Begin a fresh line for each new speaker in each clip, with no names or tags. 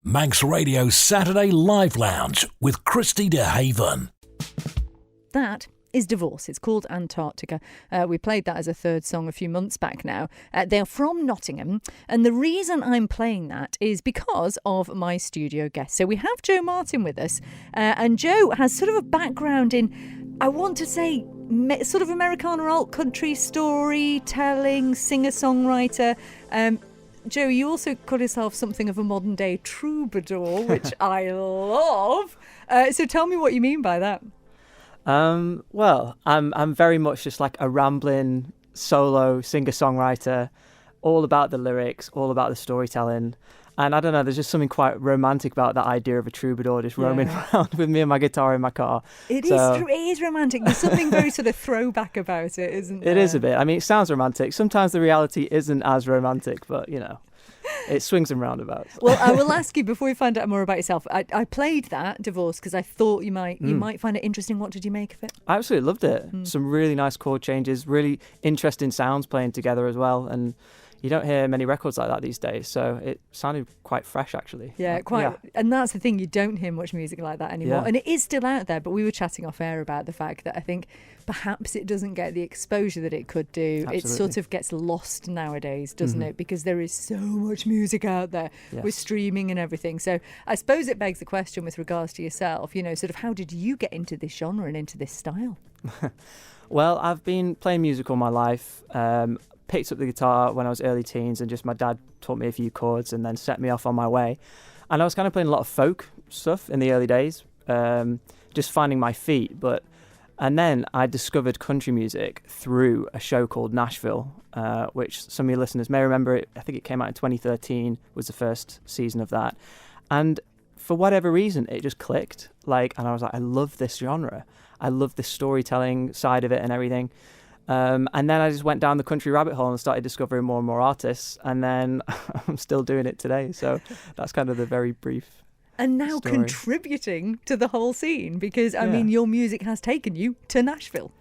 Manx Radio Saturday Live Lounge with Christy DeHaven.
That is Divorce. It's called Antarctica. We played that as a third song a few months back now. They're from Nottingham, and the reason I'm playing that is because of my studio guest. So we have Joe Martin with us, and Joe has sort of a background in, I want to say, sort of Americana alt country storytelling, singer-songwriter. Joe, you also call yourself something of a modern-day troubadour, which I love. So tell me what you mean by that.
Well, I'm very much just like a rambling solo singer-songwriter, all about the lyrics, all about the storytelling. And I don't know, there's just something quite romantic about that idea of a troubadour just roaming around with me and my guitar in my car.
It is romantic. There's something very sort of throwback about it, isn't there?
It is a bit. I mean, it sounds romantic. Sometimes the reality isn't as romantic, but, you know, it swings and roundabouts.
Well, I will ask you, before we find out more about yourself, I played that, Divorce, because I thought you might find it interesting. What did you make of it?
I absolutely loved it. Some really nice chord changes, really interesting sounds playing together as well. And you don't hear many records like that these days, so it sounded quite fresh, actually.
Yeah, quite. Yeah. And that's the thing, you don't hear much music like that anymore. Yeah. And it is still out there, but we were chatting off air about the fact that I think perhaps it doesn't get the exposure that it could do. Absolutely. It sort of gets lost nowadays, doesn't it? Because there is so much music out there with streaming and everything. So I suppose it begs the question with regards to yourself, you know, sort of how did you get into this genre and into this style?
Well, I've been playing music all my life. Picked up the guitar when I was early teens, and just my dad taught me a few chords and then set me off on my way. And I was kind of playing a lot of folk stuff in the early days, just finding my feet. And then I discovered country music through a show called Nashville, which some of your listeners may remember. I think it came out in 2013, was the first season of that. And for whatever reason, it just clicked. And I was like, I love this genre. I love the storytelling side of it and everything. And then I just went down the country rabbit hole and started discovering more and more artists. And then I'm still doing it today. So that's kind of the very brief
And now
story.
Contributing to the whole scene, because, I mean, your music has taken you to Nashville.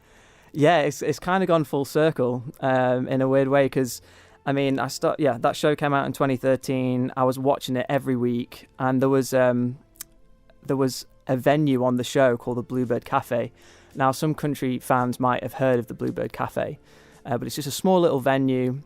Yeah, it's kind of gone full circle in a weird way, because, I mean, that show came out in 2013. I was watching it every week, and there was a venue on the show called the Bluebird Cafe. Now, some country fans might have heard of the Bluebird Cafe, but it's just a small little venue,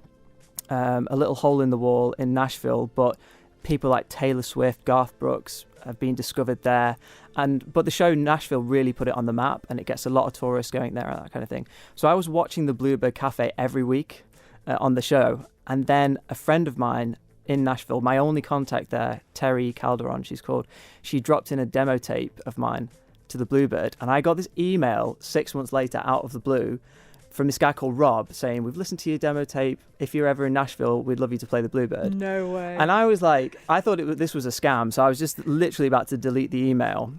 a little hole in the wall in Nashville. But people like Taylor Swift, Garth Brooks have been discovered there. But the show Nashville really put it on the map, and it gets a lot of tourists going there and that kind of thing. So I was watching the Bluebird Cafe every week on the show. And then a friend of mine in Nashville, my only contact there, Terry Calderon, she's called, she dropped in a demo tape of mine to the Bluebird, and I got this email 6 months later out of the blue from this guy called Rob saying, we've listened to your demo tape, if you're ever in Nashville, we'd love you to play the Bluebird.
No way.
And I was like, I thought this was a scam, so I was just literally about to delete the email,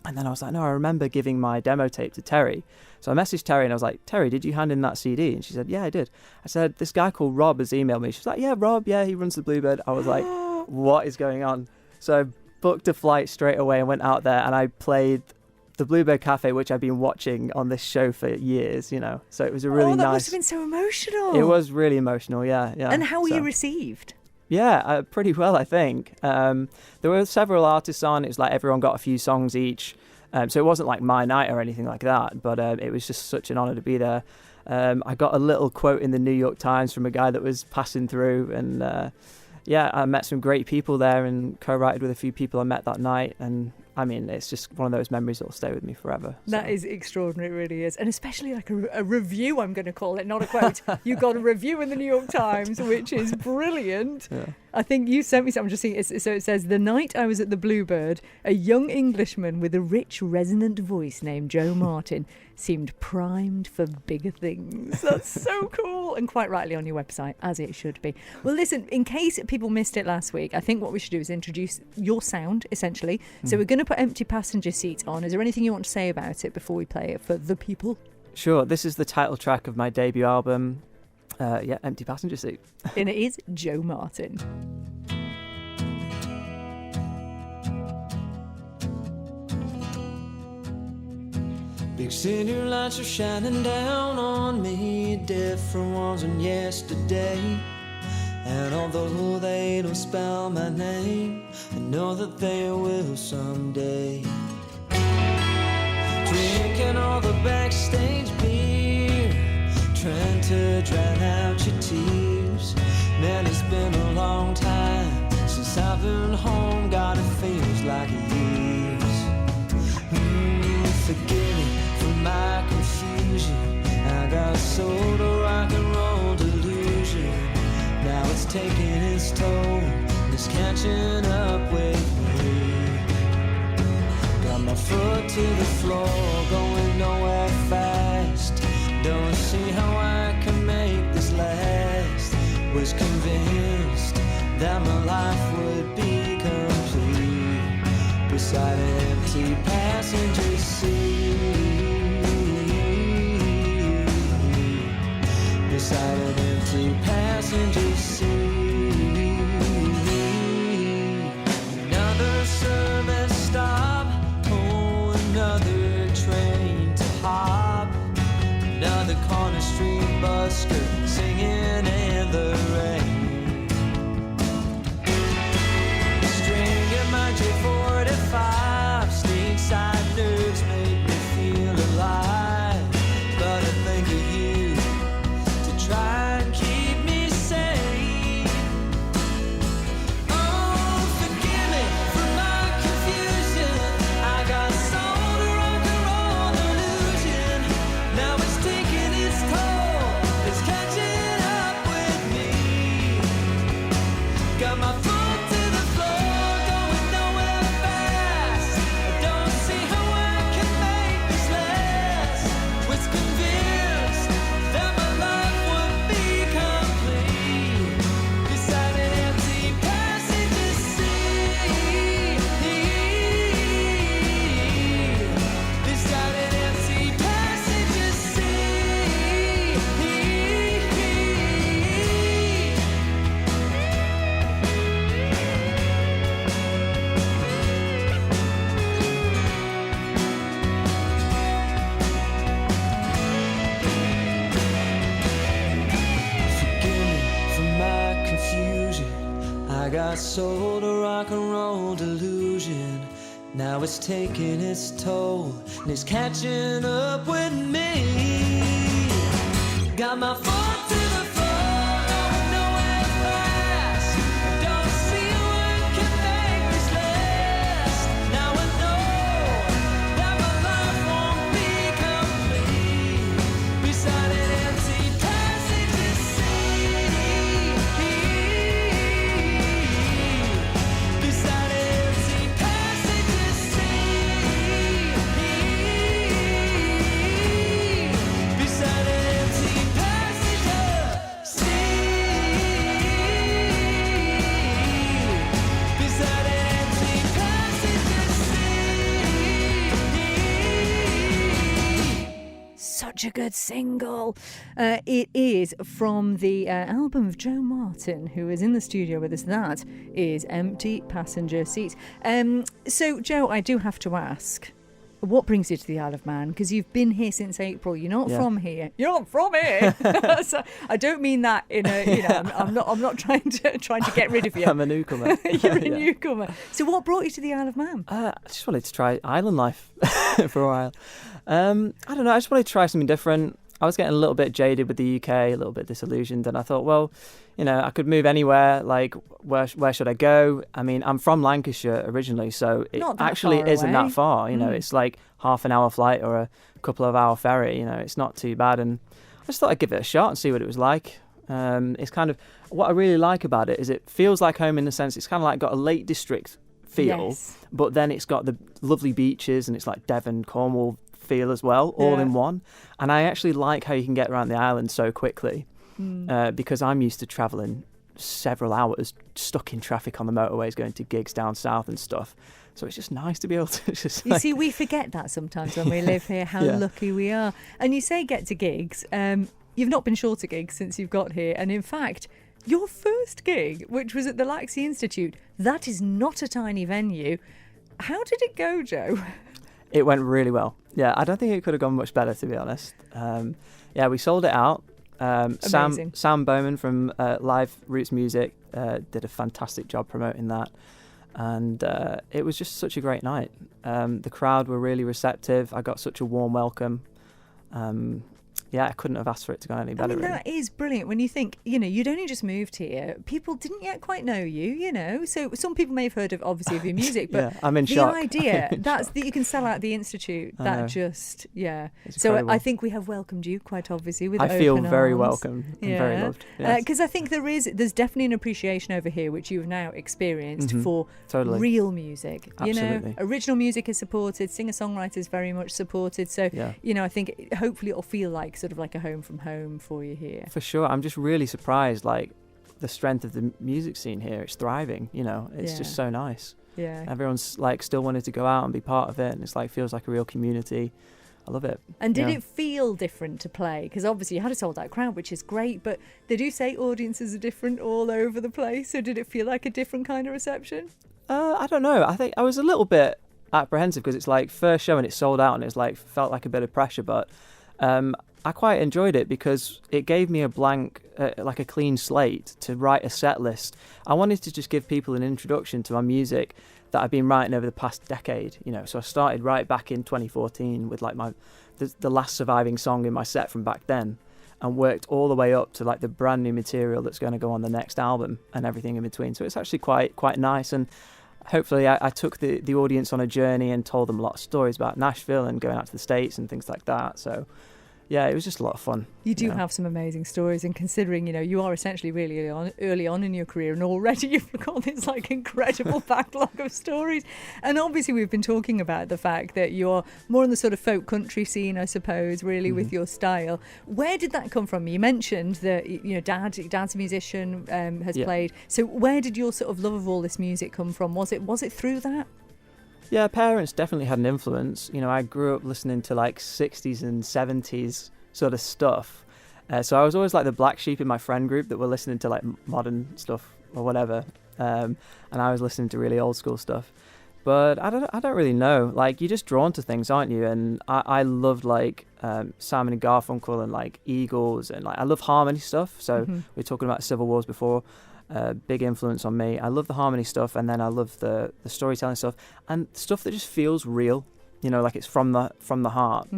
and then I was like, no, I remember giving my demo tape to Terry. So I messaged Terry and I was like, Terry, did you hand in that CD? And she said, yeah, I did. I said, this guy called Rob has emailed me. She was like, yeah, Rob, yeah, he runs the Bluebird. I was like, what is going on? So I booked a flight straight away and went out there, and I played the Bluebird Cafe, which I've been watching on this show for years, you know. So it was a really
that
nice...
must have been so emotional.
It was really emotional, yeah.
And how were you received?
Yeah, pretty well, I think. There were several artists on. It was like everyone got a few songs each. So it wasn't like my night or anything like that, but it was just such an honour to be there. I got a little quote in the New York Times from a guy that was passing through, and I met some great people there and co-wrote with a few people I met that night, and I mean, it's just one of those memories that will stay with me forever. So.
That is extraordinary, it really is. And especially like a review, I'm going to call it, not a quote. You got a review in the New York Times, which is brilliant. Yeah. I think you sent me something, just seeing it. So it says, the night I was at the Bluebird, a young Englishman with a rich, resonant voice named Joe Martin seemed primed for bigger things. That's so cool. And quite rightly on your website, as it should be. Well, listen, in case people missed it last week, I think what we should do is introduce your sound, essentially. So we're going to put Empty Passenger Seat on. Is there anything you want to say about it before we play it for the people?
Sure. This is the title track of my debut album, Empty Passenger Seat.
And it is Joe Martin.
Big city lights are shining down on me, different ones than yesterday. And although they don't spell my name, and know that they will someday. Drinking all the backstage beer, trying to drown out your tears. Man, it's been a long time since I've been home. God, it feels like years. Forgive me for my confusion. I got sold a rock and roll delusion. Now it's taking its toll, it's catching up with me. Got my foot to the floor, going nowhere fast. Don't see how I can make this last. Was convinced that my life would be complete beside an empty passenger seat. Beside an empty passenger seat. Another service stop, oh, another train to hop. Another corner street busker singing in the rain. Stringing my J45, snake side nerves make me feel alive. But I think of you to try and keep me sane. Oh, forgive me for my confusion. I got sold a rock and roll illusion. Now it's taking its toll, it's catching up with me. Got my foot to the floor, going nowhere fast. I don't see how I can make this last. Was convinced that my life would be complete beside an empty passenger seat. Beside an empty passenger seat. Forgive me for my confusion. I got sold a rock and roll delusion. Now it's taking its toll and it's catching up with me. Got my foot to the floor, going nowhere fast. Don't see how I can make this last. Now I know that my life won't be complete beside an empty passenger seat. Beside an empty passenger seat. Beside an empty passenger seat. Beside an empty passenger seat.
Such a good single. It is from the album of Joe Martin, who is in the studio with us. That is Empty Passenger Seat. So, Joe, I do have to ask, what brings you to the Isle of Man? Because you've been here since April. You're not
Yeah.
from here. You're not from here. So, I don't mean that in a. I'm not trying to get rid of you.
I'm a newcomer.
You're a
Yeah.
newcomer. So, what brought you to the Isle of Man?
I just wanted to try island life for a while. I don't know, I just wanted to try something different. I was getting a little bit jaded with the UK, a little bit disillusioned, and I thought, well, I could move anywhere. Like, where should I go? I mean, I'm from Lancashire originally, so it
Not that
actually
far
isn't
away.
that far. It's like half an hour flight or a couple of hour ferry. It's not too bad, and I just thought I'd give it a shot and see what it was like. It's kind of what I really like about it is it feels like home in the sense it's kind of like got a Lake District feel,
Yes.
but then it's got the lovely beaches and it's like Devon, Cornwall feel as well, all
Yeah.
in one. And I actually like how you can get around the island so quickly because I'm used to travelling several hours stuck in traffic on the motorways going to gigs down south and stuff. So it's just nice to be able to just
You see, we forget that sometimes when we live here, how
Yeah.
lucky we are. And you say get to gigs. You've not been short of gigs since you've got here. And in fact, your first gig, which was at the Laxey Institute, that is not a tiny venue. How did it go, Joe?
It went really well. Yeah, I don't think it could have gone much better, to be honest. We sold it out.
Amazing.
Sam Bowman from Live Roots Music did a fantastic job promoting that. And it was just such a great night. The crowd were really receptive. I got such a warm welcome. Yeah, I couldn't have asked for it to go any better.
I mean,
really.
that is brilliant when you think, you'd only just moved here. People didn't yet quite know you, So some people may have heard of your music, but
Yeah, I'm in
the
shock.
idea
I'm in
that's
shock.
that you can sell out the Institute,
I
that
know.
just, yeah.
It's
So
incredible.
I think we have welcomed you quite obviously with
I
open
feel very
arms.
welcome and very loved. Yes.
Because I think there's definitely an appreciation over here, which you've now experienced for
Totally.
real music.
Absolutely.
Original music is supported, singer-songwriters very much supported. So,
Yeah.
I think hopefully it'll feel like sort of like a home from home for you here.
For sure. I'm just really surprised, like, the strength of the music scene here. It's thriving, It's just so nice.
Yeah.
Everyone's, like, still wanted to go out and be part of it. And it's, like, feels like a real community. I love it.
And did
Yeah.
it feel different to play? Because obviously you had a sold-out crowd, which is great, but they do say audiences are different all over the place. So did it feel like a different kind of reception?
I don't know. I think I was a little bit apprehensive because it's, like, first show and it's sold out and it's, like, felt like a bit of pressure. But I quite enjoyed it because it gave me a blank, like a clean slate to write a set list. I wanted to just give people an introduction to my music that I've been writing over the past decade, So I started right back in 2014 with like the last surviving song in my set from back then, and worked all the way up to like the brand new material that's going to go on the next album and everything in between. So it's actually quite nice, and hopefully I took the audience on a journey and told them a lot of stories about Nashville and going out to the States and things like that. So yeah, it was just a lot of fun.
You do have some amazing stories, and considering, you are essentially really early on in your career, and already you've got this like incredible backlog of stories. And obviously we've been talking about the fact that you're more on the sort of folk country scene, I suppose, really with your style. Where did that come from? You mentioned that, Dad's a musician, has played. So where did your sort of love of all this music come from? Was it through that?
Yeah, parents definitely had an influence. I grew up listening to like 60s and 70s sort of stuff. So I was always like the black sheep in my friend group that were listening to like modern stuff or whatever. And I was listening to really old school stuff. But I don't really know. Like, you're just drawn to things, aren't you? And I loved like Simon and Garfunkel and like Eagles, and like I love harmony stuff. So we were talking about Civil Wars before. Big influence on me. I love the harmony stuff, and then I love the storytelling stuff and stuff that just feels real, like it's from the heart.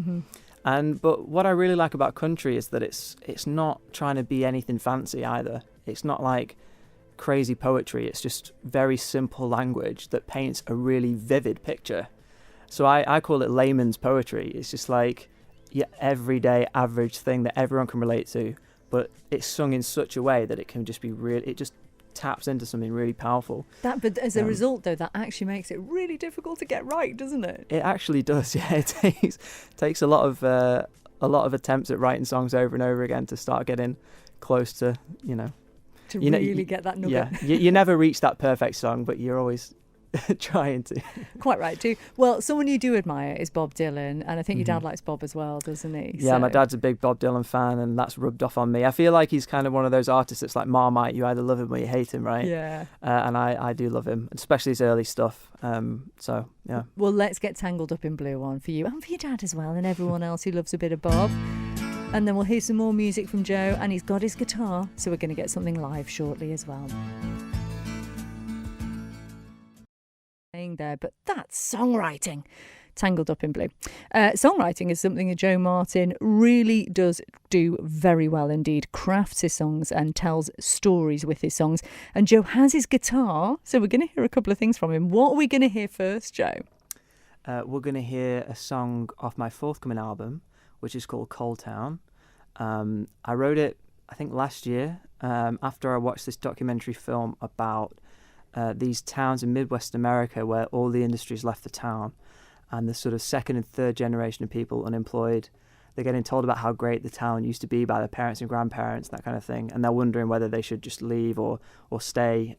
But what I really like about country is that it's not trying to be anything fancy either. It's not like crazy poetry. It's just very simple language that paints a really vivid picture. So I call it layman's poetry. It's just like your everyday average thing that everyone can relate to, but it's sung in such a way that it can just be real. It just taps into something really powerful.
But as a result, though, that actually makes it really difficult to get right, doesn't it?
It actually does. Yeah, it takes a lot of attempts at writing songs over and over again to start getting close to
to really get that nugget.
Yeah, you never reach that perfect song, but you're always trying to.
Quite right too. Well, someone you do admire is Bob Dylan, and I think your dad likes Bob as well, doesn't he?
Yeah, my dad's a big Bob Dylan fan, and that's rubbed off on me. I feel like he's kind of one of those artists that's like Marmite. You either love him or you hate him, right?
Yeah.
And I do love him, especially his early stuff. So yeah.
Well, let's get Tangled Up in Blue on for you and for your dad as well, and everyone else who loves a bit of Bob. And then we'll hear some more music from Joe, and he's got his guitar, so we're going to get something live shortly as well. There, but that's songwriting. Tangled Up in Blue. Songwriting is something that Joe Martin really does do very well indeed. Crafts his songs and tells stories with his songs. And Joe has his guitar, so we're going to hear a couple of things from him. What are we going to hear first, Joe?
We're going to hear a song off my forthcoming album, which is called Coal Town. I wrote it, I think, last year after I watched this documentary film about these towns in Midwest America where all the industries left the town, and the sort of second and third generation of people unemployed. They're getting told about how great the town used to be by their parents and grandparents, that kind of thing, and they're wondering whether they should just leave or stay.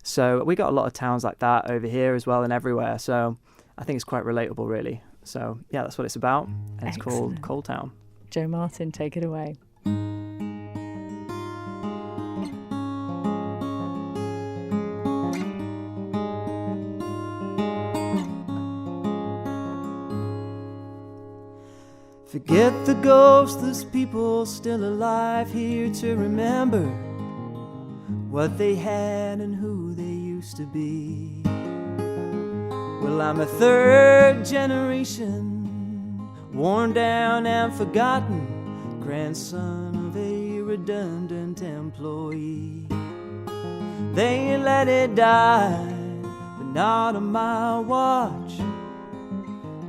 So we got a lot of towns like that over here as well and everywhere. So I think it's quite relatable, really. So yeah, that's what it's about, and it's called Coal Town.
Joe Martin, take it away.
Forget the ghosts, there's people still alive here to remember what they had and who they used used to be. Well, I'm a third generation, worn down and forgotten, grandson of a redundant employee. They let it die, but not on my watch.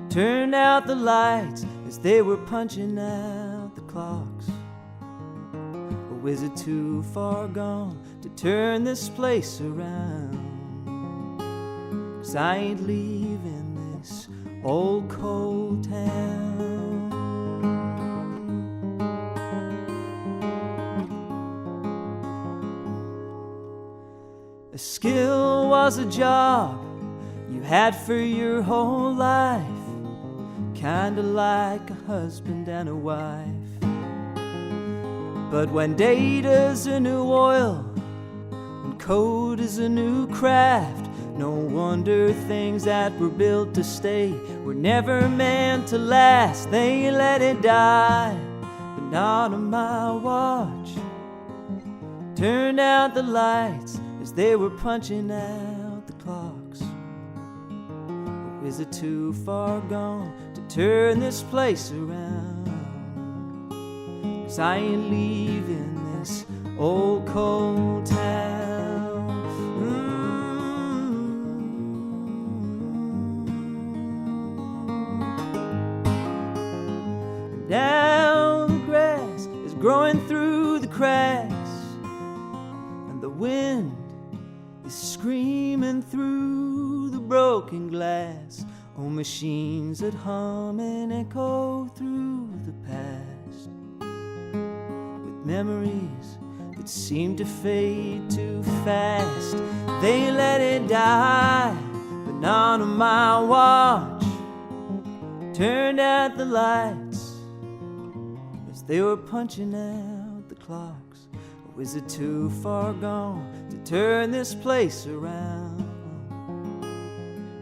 Turned out the lights as they were punching out the clocks. Or is it too far gone to turn this place around? 'Cause I ain't leaving this old cold town. A skill was a job you had for your whole life, kinda like a husband and a wife. But when data's a new oil and code is a new craft, no wonder things that were built to stay were never meant to last. They let it die, but not on my watch. Turned out the lights as they were punching out the clocks. Or is it too far gone to turn this place around? 'Cause I ain't leaving this old cold town. And now the grass is growing through the cracks, and the wind is screaming through the broken glass. Oh, machines that hum and echo through the past, with memories that seem to fade too fast. They let it die, but not on my watch. Turned out the lights as they were punching out the clocks. Or is it too far gone to turn this place around?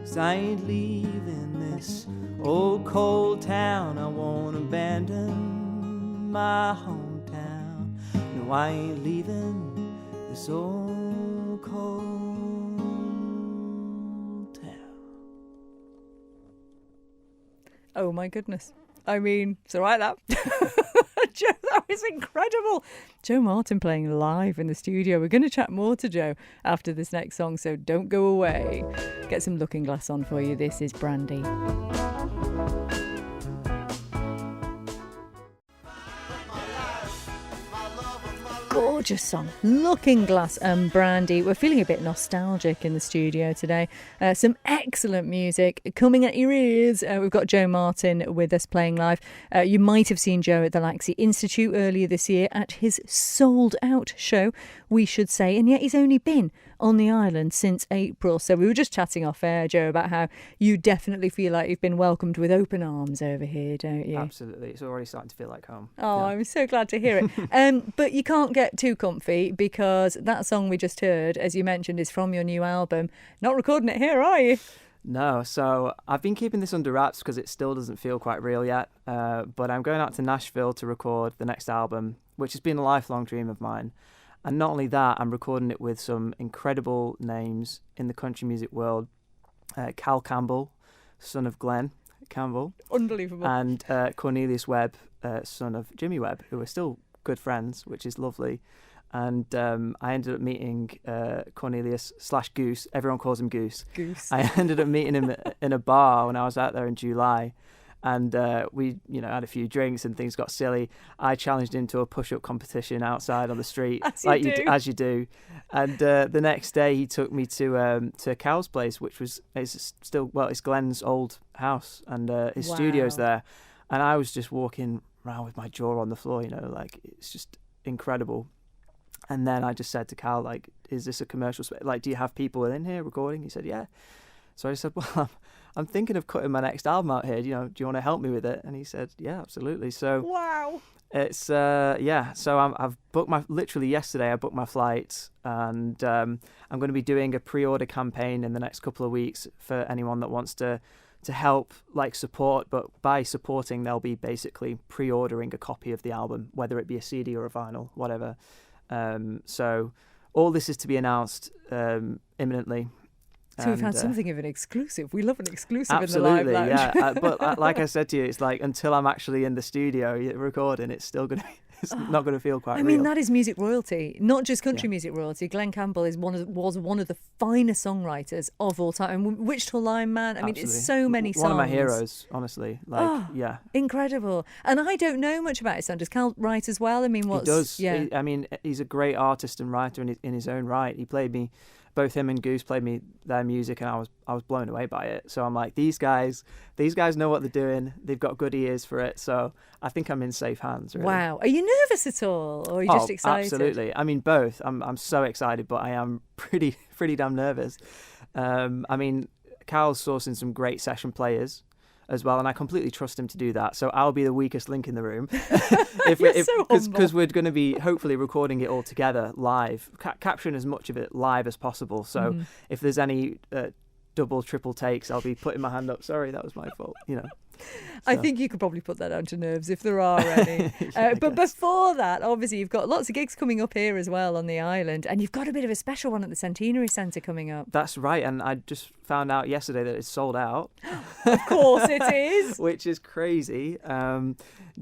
'Cause I ain't leaving this old cold town. I won't abandon my hometown. No, I ain't leaving this old cold town.
Oh my goodness. I mean, it's all right that. Joe, that was incredible. Joe Martin playing live in the studio. We're going to chat more to Joe after this next song, so don't go away. Get some Looking Glass on for you. This is Brandy. Gorgeous song, Looking Glass and Brandy. We're feeling a bit nostalgic in the studio today. Some excellent music coming at your ears. We've got Joe Martin with us playing live. You might have seen Joe at the Laxey Institute earlier this year at his sold out show, we should say, and yet he's only been on the island since April. So we were just chatting off air, Joe, about how you definitely feel like you've been welcomed with open arms over here, don't you?
Absolutely. It's already starting to feel like home.
Oh,
Yeah.
I'm so glad to hear it. But you can't get too comfy because that song we just heard, as you mentioned, is from your new album. Not recording it here, are you?
No, so I've been keeping this under wraps because it still doesn't feel quite real yet. But I'm going out to Nashville to record the next album, which has been a lifelong dream of mine. And not only that, I'm recording it with some incredible names in the country music world. Cal Campbell, son of Glenn Campbell.
Unbelievable.
And Cornelius Webb, son of Jimmy Webb, who are still good friends, which is lovely. And I ended up meeting Cornelius / Goose. Everyone calls him Goose.
Goose.
I ended up meeting him in a bar when I was out there in July. And we, had a few drinks and things got silly. I challenged him to a push-up competition outside on the street, as you do. And the next day, he took me to Cal's place, which is Glenn's old house, and his studio's there. And I was just walking around with my jaw on the floor, it's just incredible. And then I just said to Cal, is this a commercial space? Do you have people in here recording? He said, yeah. So I said, well, I'm thinking of cutting my next album out here. Do you want to help me with it? And he said, yeah, absolutely. So
wow.
It's So I've booked literally yesterday I booked my flight, and I'm going to be doing a pre-order campaign in the next couple of weeks for anyone that wants to help support. But by supporting, they'll be basically pre-ordering a copy of the album, whether it be a CD or a vinyl, whatever. So all this is to be announced imminently.
So we've had
And,
something of an exclusive. We love an exclusive
absolutely,
in the live lounge.
yeah. But like I said to you, it's like until I'm actually in the studio recording, it's still gonna. It's not going to feel quite
I mean,
real.
that is music royalty, not just country music royalty. Glenn Campbell was one of the finest songwriters of all time. And Wichita Lineman, I mean, it's so many songs.
One of my heroes, honestly. Like, yeah.
Incredible. And I don't know much about his son. Does Cal write as well? I mean,
He does. I mean, he's a great artist and writer in his own right. He played me, both him and Goose played me their music, and I was blown away by it. So I'm like, these guys know what they're doing. They've got good ears for it. So I think I'm in safe hands. Really.
Wow. Are you nervous at all, or are you just excited?
Absolutely. I mean, both. I'm so excited, but I am pretty damn nervous. I mean, Cal's sourcing some great session players as well, and I completely trust him to do that. So I'll be the weakest link in the room because we're going to be hopefully recording it all together live, capturing as much of it live as possible. So if there's any double, triple takes, I'll be putting my hand up. Sorry, that was my fault.
I think you could probably put that down to nerves if there are any. But before that, obviously, you've got lots of gigs coming up here as well on the island, and you've got a bit of a special one at the Centenary Centre coming up.
That's right, and I just found out yesterday that it's sold out.
Of course it is.
Which is crazy.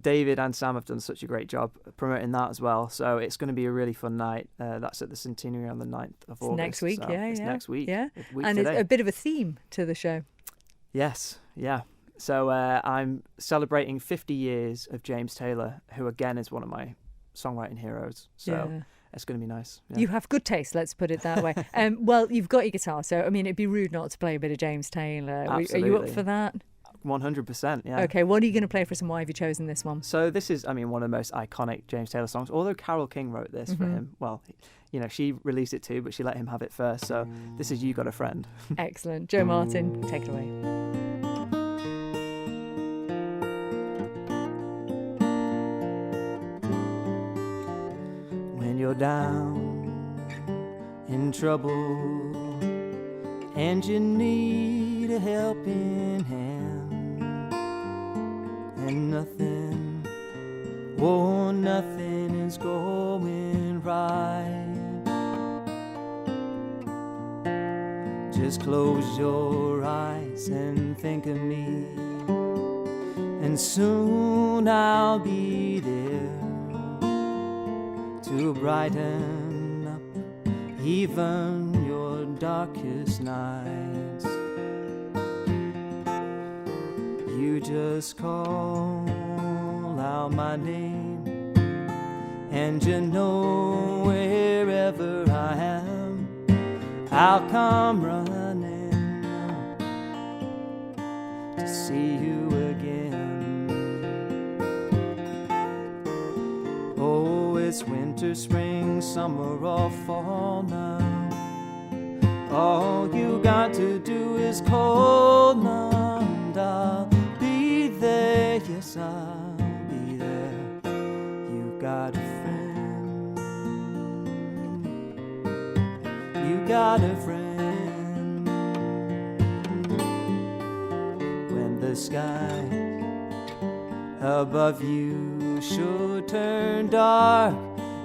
David and Sam have done such a great job promoting that as well. So it's going to be a really fun night. That's at the Centenary on the 9th of August.
Next week,
so it's next week.
Yeah.
Week
And
today.
it's a bit of a theme to the show.
Yes, yeah. So I'm celebrating 50 years of James Taylor, who again is one of my songwriting heroes. So it's going to be nice. Yeah.
You have good taste, let's put it that way. Well, you've got your guitar, so I mean, it'd be rude not to play a bit of James Taylor.
Absolutely.
Are you up for that?
100%, yeah.
Okay, what are you going to play for us and why have you chosen this one?
So this is, I mean, one of the most iconic James Taylor songs, although Carole King wrote this for him. Well, she released it too, but she let him have it first. So this is You Got a Friend.
Excellent. Joe Martin, take it away.
When you're down in trouble and you need a helping hand, and nothing is going right, just close your eyes and think of me, and soon I'll be there to brighten up even your darkest nights. You just call out my name, and you know wherever I am, I'll come running to see you again. Oh, it's winter, spring, summer, or fall now. All you got to do is call now, and I'll be there. Yes, I'll be there. You got a friend. You got a friend. When the sky above you should turn dark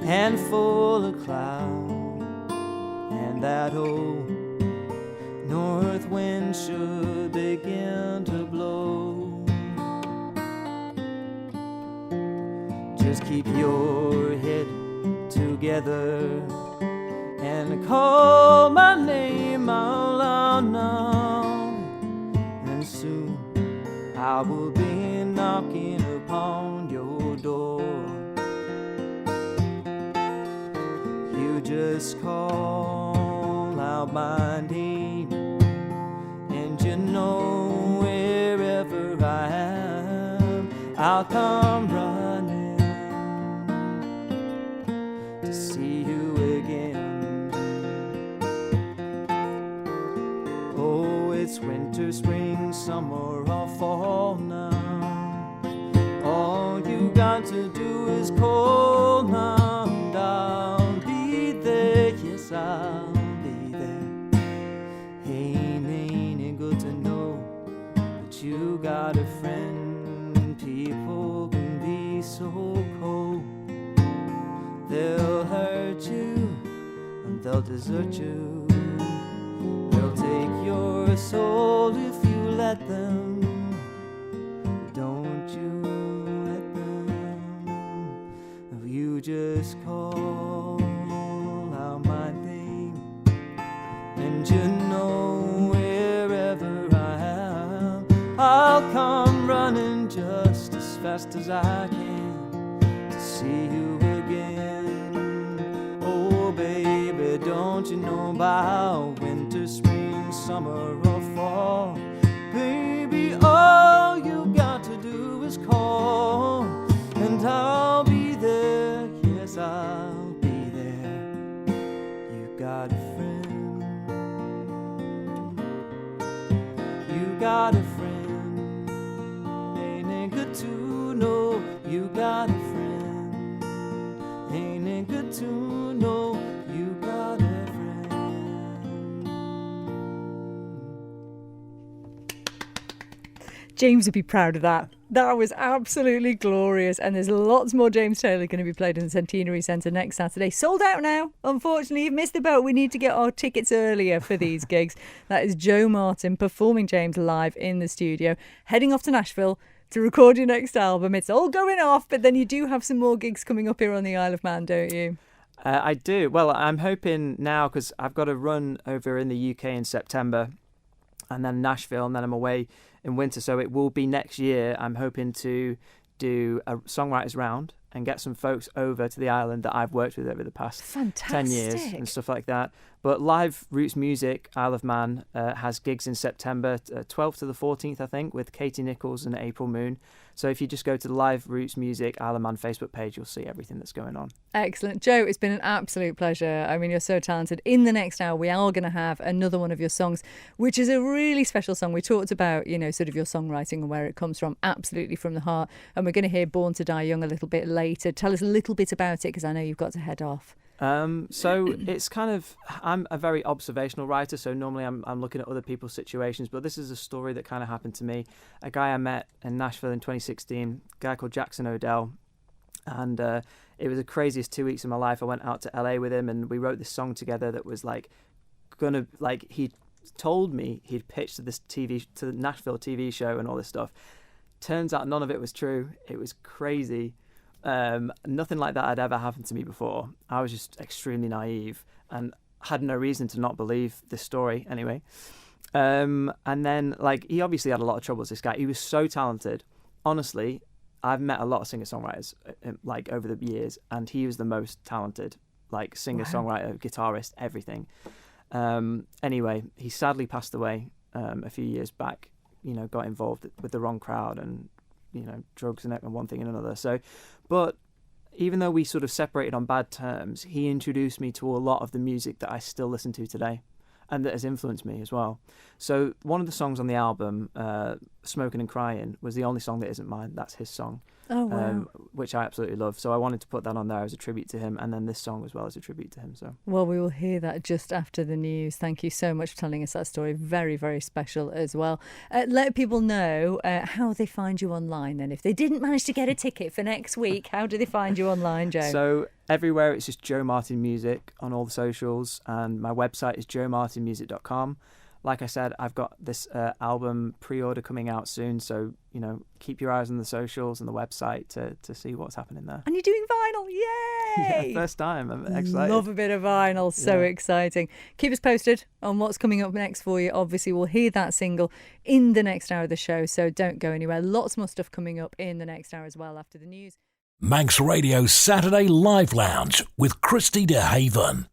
and full of cloud, and that old north wind should begin to blow, just keep your head together and call my name out loud now, and soon I will be knocking upon your door. You just call out my name, and you know wherever I am, I'll come running to see you again. Oh, it's winter, spring, summer, or fall now. All you got to do is call now, and I'll be there. Yes, I'll be there. Ain't it good to know that you got a friend? People can be so cold. They'll hurt you and
they'll desert you. They'll take your soul if you let them. Don't you let them. You just call out my name, and you know wherever I am, I'll come running just as fast as I can to see you again. Oh baby, don't you know about winter, spring, summer or fall? Baby, all you got to do is call, and I'll be there. Yes, I'll be there. You got a friend. You got a friend. Ain't it good to know you got a friend? Ain't it good to know you got a friend?
James would be proud of that. That was absolutely glorious. And there's lots more James Taylor going to be played in the Centenary Centre next Saturday. Sold out now. Unfortunately, you've missed the boat. We need to get our tickets earlier for these gigs. That is Joe Martin performing James live in the studio, heading off to Nashville to record your next album. It's all going off, but then you do have some more gigs coming up here on the Isle of Man, don't you?
I do. Well, I'm hoping now, because I've got a run over in the UK in September, and then Nashville, and then I'm away in winter. So it will be next year. I'm hoping to do a songwriters round and get some folks over to the island that I've worked with over the past 10 years and stuff like that. But Live Roots Music, Isle of Man, has gigs in September, 12th to the 14th, I think, with Katie Nichols and April Moon. So if you just go to the Live Roots Music Isle of Man Facebook page, you'll see everything that's going on.
Excellent. Joe, it's been an absolute pleasure. I mean, you're so talented. In the next hour, we are going to have another one of your songs, which is a really special song. We talked about, you know, sort of your songwriting and where it comes from, absolutely from the heart. And we're going to hear Born to Die Young a little bit later. Tell us a little bit about it, because I know you've got to head off.
So it's kind of, I'm a very observational writer, so normally I'm looking at other people's situations, but this is a story that kind of happened to me. A guy I met in Nashville in 2016, a guy called Jackson Odell, and it was the craziest 2 weeks of my life. I went out to LA with him, and we wrote this song together that was he told me he'd pitched to the Nashville TV show and all this stuff. Turns out none of it was true. It was crazy. Nothing like that had ever happened to me before. I was just extremely naive and had no reason to not believe this story anyway. And then, he obviously had a lot of troubles, this guy. He was so talented. Honestly, I've met a lot of singer-songwriters, over the years, and he was the most talented, singer-songwriter, guitarist, everything. Anyway, he sadly passed away a few years back, got involved with the wrong crowd and, drugs and one thing and another. So, but even though we sort of separated on bad terms, he introduced me to a lot of the music that I still listen to today and that has influenced me as well. So one of the songs on the album, Smoking and Crying, was the only song that isn't mine. That's his song.
Oh, wow.
Which I absolutely love. So I wanted to put that on there as a tribute to him, and then this song as well as a tribute to him. So,
well, we will hear that just after the news. Thank you so much for telling us that story. Very, very special as well. Let people know how they find you online then. If they didn't manage to get a ticket for next week, how do they find you online, Joe?
So everywhere it's just Joe Martin Music on all the socials, and my website is joemartinmusic.com. Like I said, I've got this album pre-order coming out soon, so keep your eyes on the socials and the website to see what's happening there.
And you're doing vinyl, yay!
Yeah, first time. I'm excited.
Love a bit of vinyl, so exciting. Keep us posted on what's coming up next for you. Obviously, we'll hear that single in the next hour of the show, so don't go anywhere. Lots more stuff coming up in the next hour as well after the news.
Manx Radio Saturday Live Lounge with Christy DeHaven.